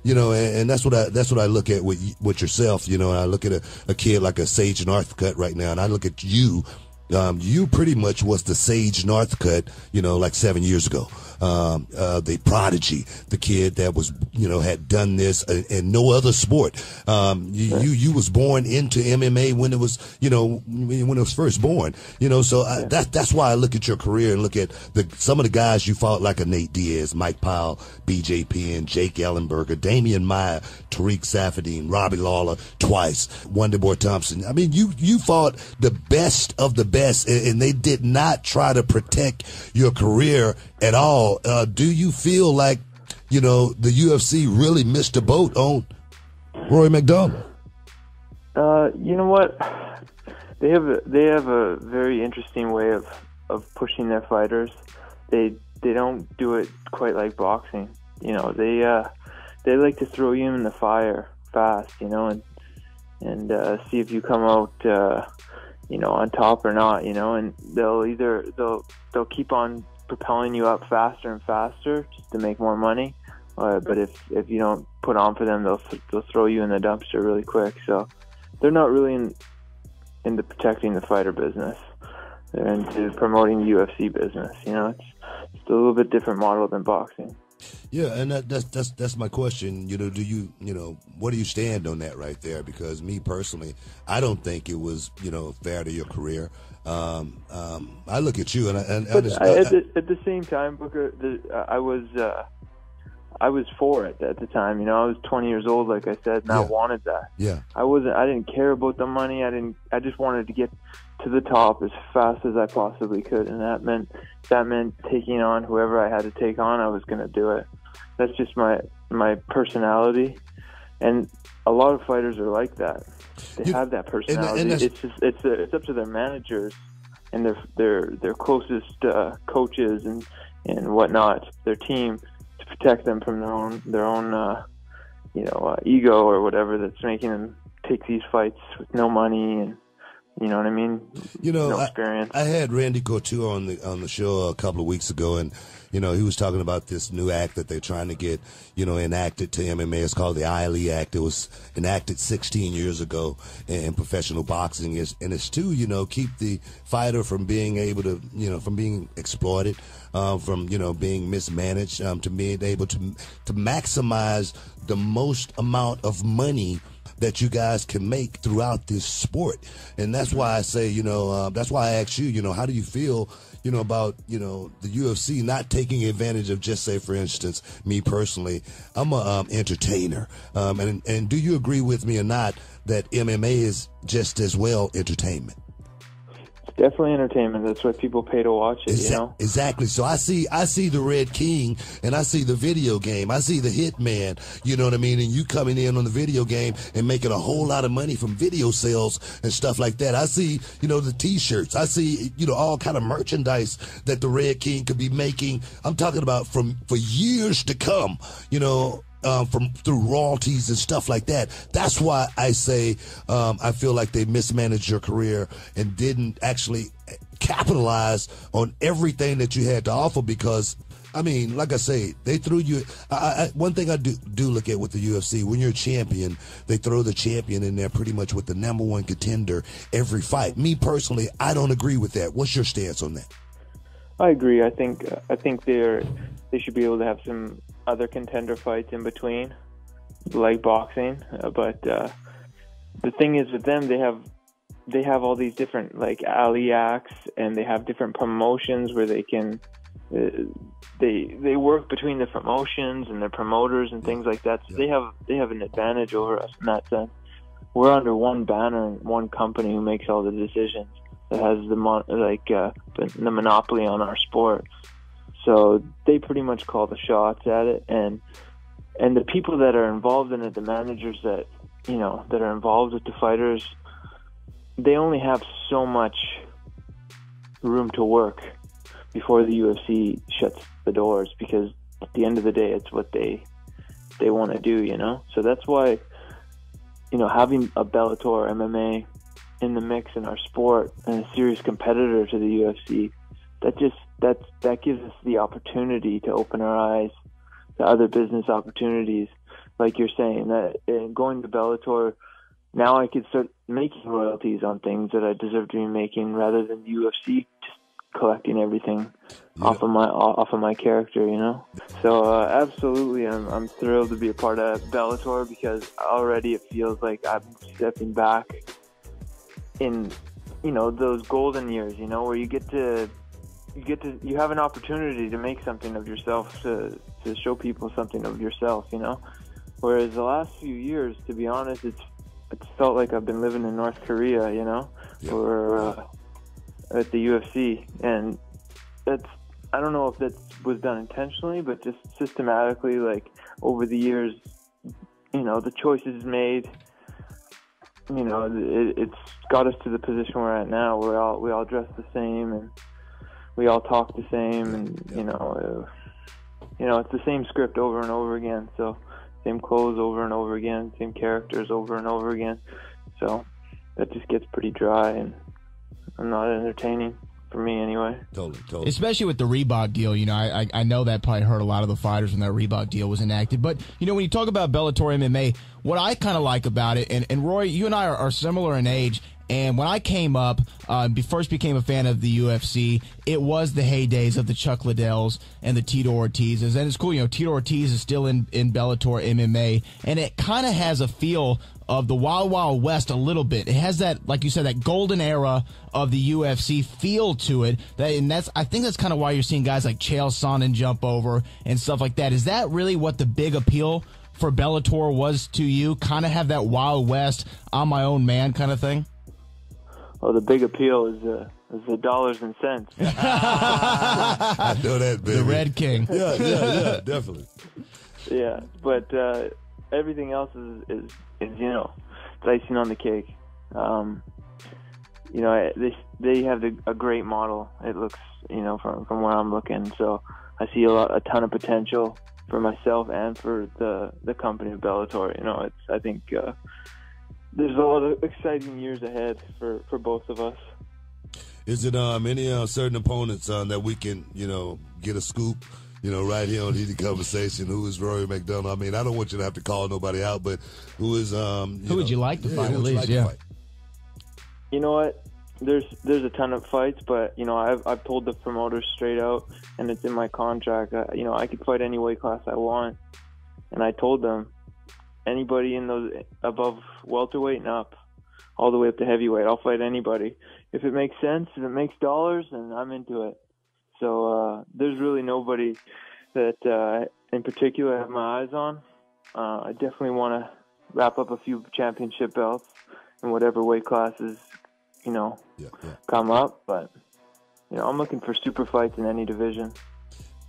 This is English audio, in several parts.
and that's what I look at with yourself, and I look at a kid like a Sage Northcutt right now, and I look at you. You pretty much was the Sage Northcutt, like 7 years ago. The prodigy, the kid that was, had done this in no other sport. You was born into MMA when it was, when it was first born, so that's why I look at your career and look at some of the guys you fought, like a Nate Diaz, Mike Powell, BJ Penn, Jake Ellenberger, Damian Maya, Tariq Safadine, Robbie Lawler twice, Wonderboy Thompson. I mean, you fought the best of the best, and they did not try to protect your career at all. Do you feel like, the UFC really missed a boat on Rory MacDonald? You know what? They have a very interesting way of pushing their fighters. They don't do it quite like boxing. They like to throw you in the fire fast, and see if you come out on top or not, and they'll keep on propelling you up faster and faster just to make more money. But if you don't put on for them, they'll throw you in the dumpster really quick. So they're not really into protecting the fighter business. They're into promoting the UFC business. It's a little bit different model than boxing. Yeah, and that's my question. Do you what do you stand on that right there? Because me personally, I don't think it was fair to your career. I look at you at the same time, Booker, I was for it at the time. I was 20 years old, like I said, and I wanted that. Yeah. I didn't care about the money. I just wanted to get to the top as fast as I possibly could, and that meant taking on whoever I had to take on. I was going to do it. That's just my personality, and a lot of fighters are like that. They have that personality. And it's up to their managers and their closest coaches and whatnot, their team, to protect them from their own ego or whatever that's making them take these fights with no money and. You know what I mean? No experience. I had Randy Couture on the show a couple of weeks ago, and he was talking about this new act that they're trying to get enacted to MMA. It's called the ILE Act. It was enacted 16 years ago in professional boxing, and it's to keep the fighter from being able to from being exploited, from being mismanaged, to being able to maximize the most amount of money that you guys can make throughout this sport. And that's why I say, that's why I asked you, how do you feel, about, the UFC not taking advantage of, just say, for instance, me personally, I'm a entertainer. And do you agree with me or not that MMA is just as well entertainment? Definitely entertainment. That's why people pay to watch it, Exactly. So I see the Red King, and I see the video game. I see the Hitman, you know what I mean? And you coming in on the video game and making a whole lot of money from video sales and stuff like that. I see, the T-shirts. I see, all kind of merchandise that the Red King could be making. I'm talking about for years to come, through royalties and stuff like that. That's why I say I feel like they mismanaged your career and didn't actually capitalize on everything that you had to offer, because like I say, they threw you. One thing I do look at with the UFC, when you're a champion, they throw the champion in there pretty much with the number one contender every fight. Me personally, I don't agree with that. What's your stance on that? I agree. I think they should be able to have some other contender fights in between, like boxing. But the thing is with them, they have all these different like alley acts, and they have different promotions where they can they work between the promotions and their promoters and things like that. So they have an advantage over us in that sense. We're under one banner and one company who makes all the decisions, that has the monopoly on our sport. So they pretty much call the shots at it, and the people that are involved in it, the managers that that are involved with the fighters, they only have so much room to work before the UFC shuts the doors, because at the end of the day, it's what they want to do, So that's why, having a Bellator or MMA in the mix in our sport and a serious competitor to the UFC, that gives us the opportunity to open our eyes to other business opportunities like you're saying, that going to Bellator, now I could start making royalties on things that I deserve to be making, rather than the UFC just collecting everything off of my character, you know. So absolutely, I'm thrilled to be a part of Bellator, because already it feels like I'm stepping back in, you know, those golden years, you know, where you have an opportunity to make something of yourself, to show people something of yourself, you know. Whereas the last few years, to be honest, it's felt like I've been living in North Korea, you know, or at the UFC, and I don't know if that was done intentionally, but just systematically, like over the years, you know, the choices made, you know, it's got us to the position we're at now, where we all dress the same and we all talk the same, and you know, it's the same script over and over again. So same clothes over and over again, same characters over and over again. So that just gets pretty dry and not entertaining for me anyway. Totally. Especially with the Reebok deal, you know, I know that probably hurt a lot of the fighters when that Reebok deal was enacted. But, you know, when you talk about Bellator MMA, what I kind of like about it, and Rory, you and I are similar in age, and when I came up, first became a fan of the UFC, it was the heydays of the Chuck Liddells and the Tito Ortizes. And it's cool, you know, Tito Ortiz is still in Bellator MMA, and it kind of has a feel of the Wild Wild West a little bit. It has that, like you said, that golden era of the UFC feel to it. I think that's kind of why you're seeing guys like Chael Sonnen jump over and stuff like that. Is that really what the big appeal for Bellator was to you? Kind of have that Wild West, I'm my own man kind of thing? Well, the big appeal is the dollars and cents. I know that, baby. The Red King. Yeah, definitely. Yeah, but everything else is you know, it's icing on the cake. You know, they have a great model. It looks, you know, from where I'm looking. So I see a ton of potential for myself and for the company of Bellator. You know, I think there's a lot of exciting years ahead for both of us. Is it any certain opponents that we can, you know, get a scoop, you know, right here on Heated Conversation? Who is Rory MacDonald? I mean, I don't want you to have to call nobody out, but who is who would you like to fight at least? Fight? You know what? There's a ton of fights, but you know, I've told the promoters straight out, and it's in my contract. You know, I could fight any weight class I want, and I told them, anybody in those above welterweight and up, all the way up to heavyweight, I'll fight anybody. If it makes sense, if it makes dollars, then I'm into it. So there's really nobody that in particular I have my eyes on. I definitely want to wrap up a few championship belts in whatever weight classes, you know, come up. But, you know, I'm looking for super fights in any division.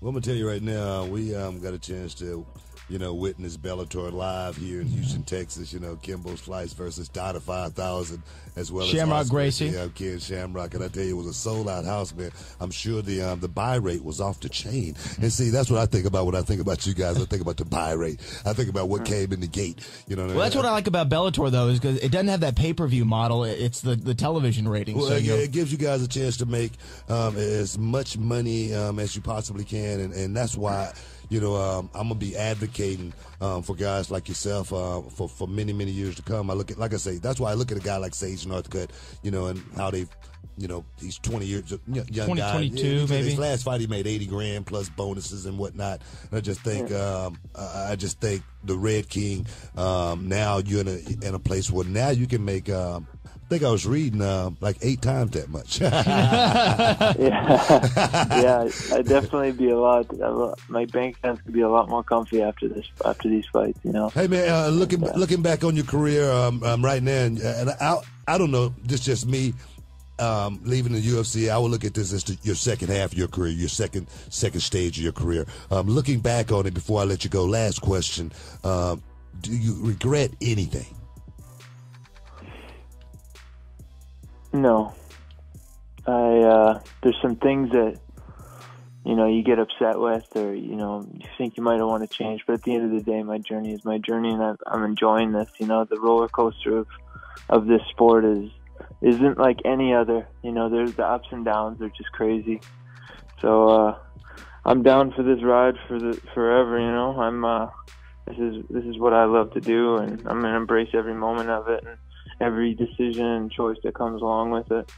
Well, I'm going to tell you right now, we got a chance to, you know, witness Bellator live here in Houston, Texas. You know, Kimbo Slice versus Dada 5000, as well Shamrock as Gracie. Yeah, Ken Shamrock. And I tell you, it was a sold-out house, man. I'm sure the buy rate was off the chain. And see, that's what I think about when I think about you guys. I think about the buy rate. I think about what came in the gate. You know what I mean? Well, that's what I like about Bellator, though, is because it doesn't have that pay-per-view model. It's the television ratings. Well, so it gives you guys a chance to make as much money as you possibly can, and that's why, you know, I'm gonna be advocating for guys like yourself for many years to come. I look at, like I say, that's why I look at a guy like Sage Northcutt, you know, and how they've, you know, he's 20 years young 20, guy. 22, yeah, maybe. His last fight he made $80,000 plus bonuses and whatnot. And I just think the Red King, now you're in a place where now you can make. I think I was reading like 8 times that much. Yeah, I'd definitely be my bank accounts could be a lot more comfy after these fights, you know. Hey man, looking back on your career right now, and I don't know, this just me leaving the UFC. I will look at this as your second half of your career, your second stage of your career. Looking back on it, before I let you go, last question: do you regret anything? No. There's some things that, you know, you get upset with, or, you know, you think you might want to change, but at the end of the day, my journey is my journey, and I'm enjoying this. You know, the roller coaster of this sport isn't like any other. You know, there's the ups and downs, they're just crazy. So I'm down for this ride forever, you know. this is what I love to do, and I'm gonna embrace every moment of it and every decision and choice that comes along with it.